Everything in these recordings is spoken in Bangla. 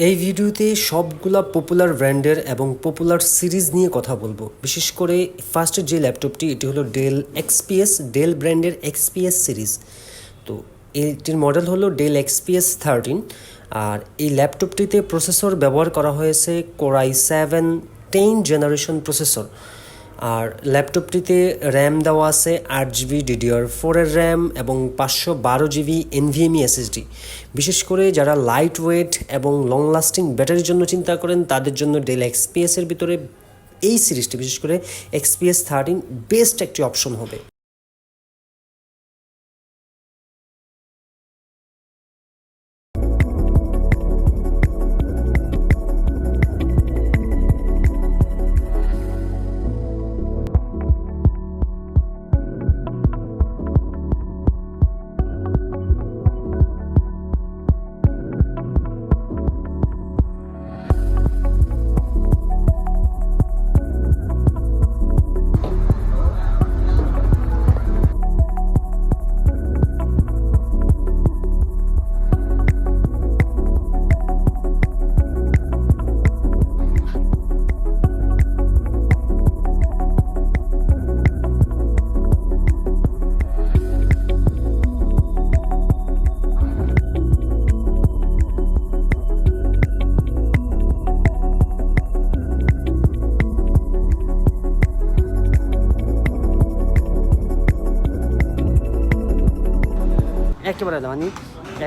এই ভিডিওতে সবগুলা পপুলার ব্র্যান্ডের এবং পপুলার সিরিজ নিয়ে কথা বলবো। বিশেষ করে ফার্স্টের যে ল্যাপটপটি এটি হলো ডেল এক্সপিএস, ডেল ব্র্যান্ডের এক্সপিএস সিরিজ। তো এটির মডেল হলো ডেল এক্সপিএস 13। আর এই ল্যাপটপটিতে প্রসেসর ব্যবহার করা হয়েছে কোর i7 10 জেনারেশন প্রসেসর। আর ল্যাপটপটিতে র্যাম দেওয়া আছে 8 GB DDR4 র্যাম এবং 512 GB NVMe SSD। বিশেষ করে যারা লাইট ওয়েট এবং লং লাস্টিং ব্যাটারির জন্য চিন্তা করেন তাদের জন্য ডেল এক্সপিএসের ভিতরে এই সিরিজটি, বিশেষ করে এক্সপিএস 13 বেস্ট একটি অপশন হবে। একেবারে মানে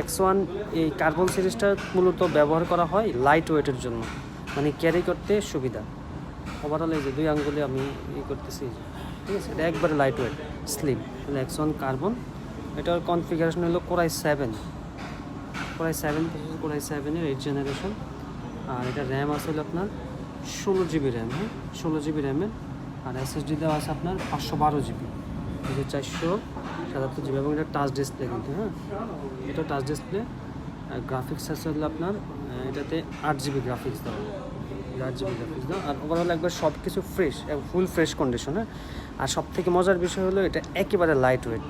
X1 এই কার্বন সিরিজটা মূলত ব্যবহার করা হয় লাইট ওয়েটের জন্য, মানে ক্যারি করতে সুবিধা। ওভারঅল এই যে 2 আঙ্গুলে আমি করতেছি, ঠিক আছে, এটা একবারে লাইট ওয়েট স্লিম। তাহলে X1 কার্বন, এটার কনফিগারেশন হলো কোর i7 এর 8 জেনারেশন। আর এটা র্যাম আছে হলো আপনার 16 GB র্যাম, হ্যাঁ 16 GB র্যামের। আর SSD দেওয়া আছে আপনার 512 GB, 477 GB। এবং এটা টাচ ডিসপ্লে কিন্তু, হ্যাঁ এটা টাচ ডিসপ্লে। গ্রাফিক্স আছে হলো আপনার এটাতে 8 GB গ্রাফিক্স দেওয়া, 8 GB গ্রাফিক্স দেওয়া। আর ওভারঅল একবার সব কিছু ফ্রেশ, ফুল ফ্রেশ কন্ডিশন। হ্যাঁ, আর সব থেকে মজার বিষয় হলো এটা একেবারে লাইট ওয়েট।